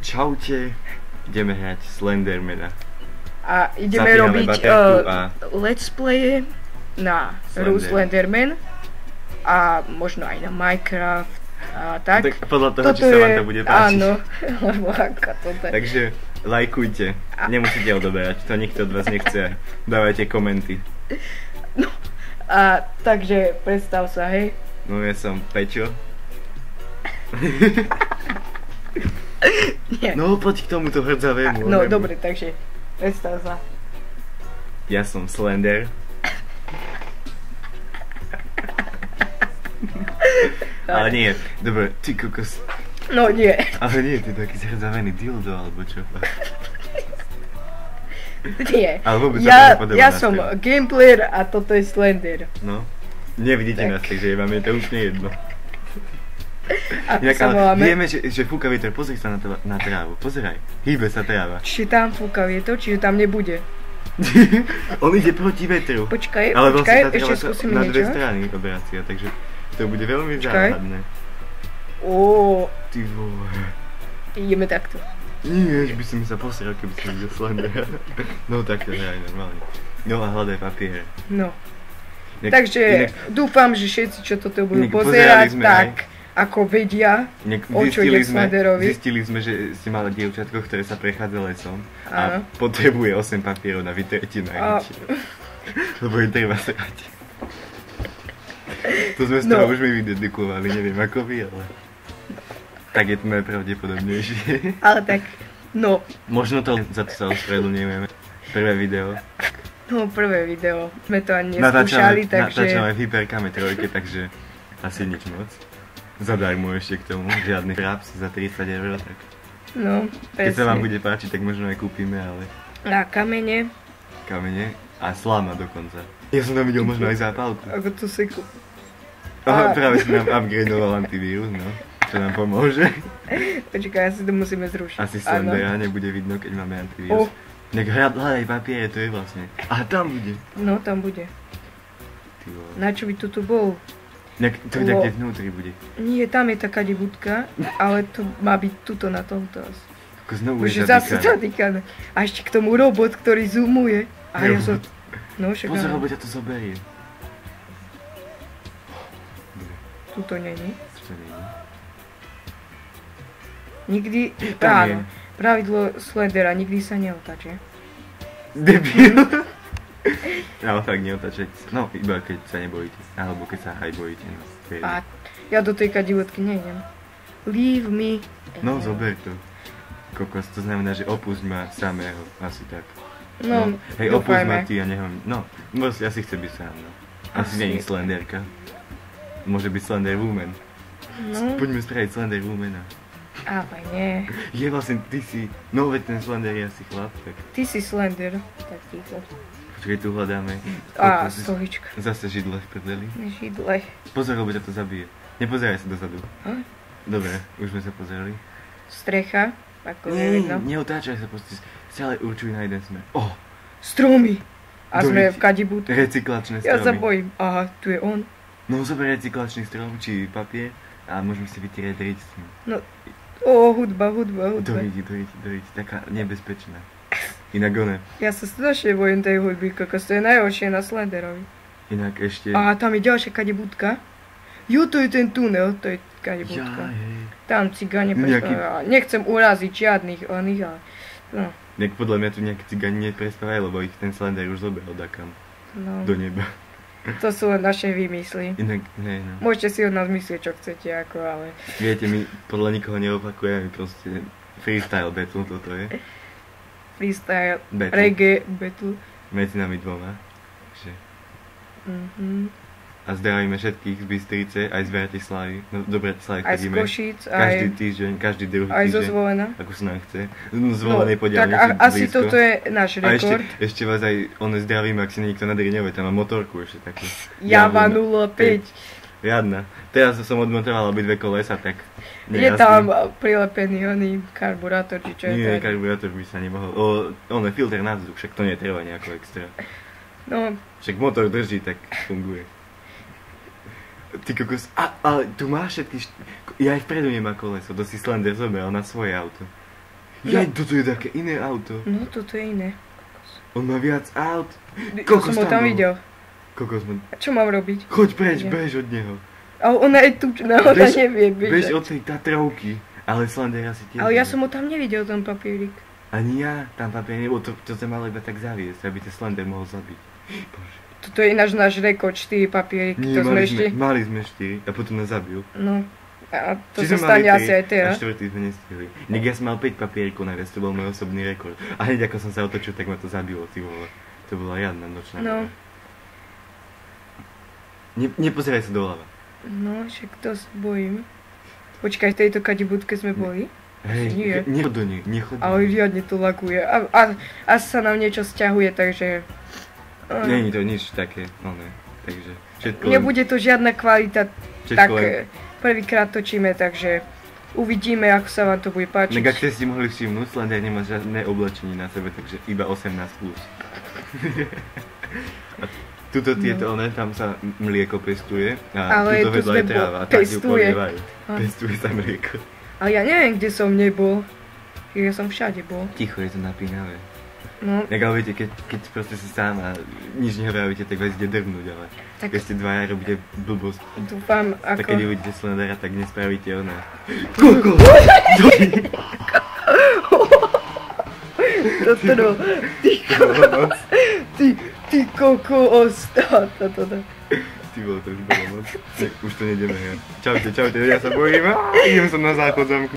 Čaute, ideme hrať Slendermana. A ideme robiť let's playe na hru Slenderman a možno aj na Minecraft a tak. Tak podľa toho, či sa vám to bude páčiť. Áno, lebo ako toto. Takže lajkujte, nemusíte odoberať, to nikto od vás nechce, dávajte komenty. No, a takže predstav sa, hej. No ja som Peťo. Nie. No poď k tomuto hrdzavému. No dobre, takže predstav sa. Ja som Slender. Ale nie, dobre, ty kokos. No nie. Ale nie, ty taký zhrdzavený dildo, alebo čo? Nie. Ale vôbec ja som gameplayer a toto je Slender. No, nevidíte tak. Nás, takže vám je to úplne jedno. Inak, ale vieme, že fúka vietor, pozri sa na trávu, pozeraj, hýbe sa tráva. Čiže tam fúka vietor, čiže tam nebude. On ide proti vetru. Počkaj, ale počkaj, vlastne ešte skúsim na niečo. dve strany operácia, takže to bude veľmi záhadné. Ty vole. Ideme takto. Nie, by som sa posral, keby som videl Slendera. No takto, hraj normálne. No a hľadaj papier. No. Takže dúfam, že všetci, čo toto budú pozerať, tak ako vedia, o čo ide Slenderovi. Zistili sme, že si mala dievčatko, ktoré sa prechádza lesom a potrebuje 8 papierov na vytretie najväčšie. Lebo je treba srať. To sme z toho už mi vydedukovali, neviem ako vy, ale tak je to najpravdepodobnejšie. Ale tak, no. Možno to za to sa ospravedlňujeme. Prvé video. No, prvé video. Sme to ani neskúšali, takže... Natáčame v Hyperkame 3, takže asi nič moc. Zadarmo ešte k tomu, žiadny fraps za 30 €, tak... No, presne. Keď sa vám bude páčiť, tak možno aj kúpime, ale... A kamene. Kamene a slama dokonca. Ja som tam videl možno aj zápalku. Ako to si kúpi. Práve si nám upgradeoval antivírus, no. Čo nám pomôže. Počkaj, asi to musíme zrušiť. Asi Slendera nebude vidno, keď máme antivírus. Nech hľadaj papiere, to je vlastne. Aha, tam bude. No, tam bude. Na čo by tu bol? To kde vnútri bude. Nie, tam je taká budka, ale to má byť tuto na tomto asi. Ako znovu je zatýkané. A ešte k tomu robot, ktorý zoomuje. A ja som... No, však... Pozor, lebo ťa to zoberie. Tuto není. Tuto není. Nikdy... Áno. Pravidlo Slendera, nikdy sa neotáče. Debil. Ale fakt neotáčať. No, iba keď sa nebojíte. Alebo keď sa aj bojíte. No, a ja do tej kadivotky nejdem. Leave me. No, zober to. Kokos, to znamená, že opusť ma samého. Asi tak. No, hej, opusť ma ty a nechom... No, ja si chce byť sám, no. Asi není Slenderka. Môže byť Slender Woman. No. Poďme spraviť Slender Womana. Ale nie. Je vlastne, ty si... No, veď ten Slender je asi chlap, tak... Ty si Slender. Tak ticho. Počkej, tu hľadáme. Stolička. Zase židle v prdeli. Židle. Pozor, lebo ťa to zabije. Nepozeraj sa dozadu. Dobre, už sme sa pozerali. Strecha, ako nevidno. Neotáčaj sa, proste stále určuj na jeden smer. Stromy. A sme v kadibútku. Recyklačné stromy. Ja sa bojím. Aha, tu je on. No, zober recyklačný strom, či papier a môžeme si vytierať riť s ním. No, hudba. Do riti, taká nebezpečná. Inak one. Ja sa strašne bojím tej hudby, kokos, to je najhoršie na Slenderovi. Inak ešte... Aha, tam je ďalšia kadibútka. Jo, to je ten tunel, to je kadibútka. Tam cigáne prestávajú. Nechcem uraziť žiadnych oných, ale... No. Nek podľa mňa tu nejakí cigáni neprestávajú, lebo ich ten Slender už zobral dakam. No. Do neba. To sú len naše výmysly. Inak, no. Môžete si od nás myslieť, čo chcete, ako, ale... Viete, my podľa nikoho neopakujeme, proste freestyle battle toto je. Freestyle, reggae battle. Medzi nami dvoma. A zdravíme všetkých z Bystrice, aj z Bratislavy. No do Bratislavy chodíme. Aj z Košíc, každý týždeň, každý druhý týždeň. Aj zo Zvolena. Ako sa nám chce. Zvolené podiaľ tak asi toto je náš rekord. A ešte vás aj zdravíme, ak si niekto na Driňove, tam má motorku ešte takú. Java 05. Riadna. Teraz som odmontoval obidve kolesa, tak... Je tam prilepený oný karburátor, či čo je to? Nie, karburátor by sa nemohol. On je filter na vzduch, však to netreba nejako extra. No. Však motor drží, tak funguje. Ty kokos, ale tu máš všetky... Ja aj vpredu nemá koleso, to si Slender zobral na svoje auto. Jaj, toto je také iné auto. No, toto je iné. On má viac aut. Kokos som ho tam videl. A čo mám robiť? Choď preč, bež od neho. Ale ona je tučná, ona nevie bežať. Bež od tej Tatrovky. Ale Slender asi tiež. Ale ja som ho tam nevidel, ten papierik. Ani ja, tam papier nebol, to sa malo iba tak zaviesť, aby ten Slender mohol zabiť. Bože. Toto je náš rekord, 4 papieriky, Nie, to sme ešte... mali sme 4 a potom nás zabil. No, a to sa stane asi aj teraz. A 4 sme nestihli. Nek ja som mal 5 papierikov naviesť, to bol môj osobný rekord. A hneď ako som sa otočil, tak ma to zabilo, ty vole. To bola riadna nočná. No. Nepozeraj sa doľava. No, však to sa bojím. Počkaj, v tejto kadibudke sme boli? Hej, nechod do nej, nechod do nej. Ale riadne to laguje. A sa nám niečo sťahuje, takže... Není to nič také, ne. Takže všetko... Nebude to žiadna kvalita, tak prvýkrát točíme, takže uvidíme, ako sa vám to bude páčiť. Nek ak ste si mohli všimnúť, Slender nemá žiadne oblečenie na sebe, takže iba 18+. A tuto tieto, tam sa mlieko pestuje a tuto vedľa je tráva a tak ju polievajú. Pestuje sa mlieko. Ale ja neviem, kde som nebol. Ja som všade bol. Ticho, je to napínavé. No. Tak ale viete, keď proste si sám a nič nehovoríte, tak vás ide drvnúť, ale keď ste dvaja robíte blbosť. Dúfam, ako... Tak keď uvidíte Slendera, tak nespravíte ona. Koko! Toto no, ty kokos. Ty bolo, to už bolo moc. Už to nejdeme hrať. Čaute, ja sa bojím. Idem som na záchod zamku.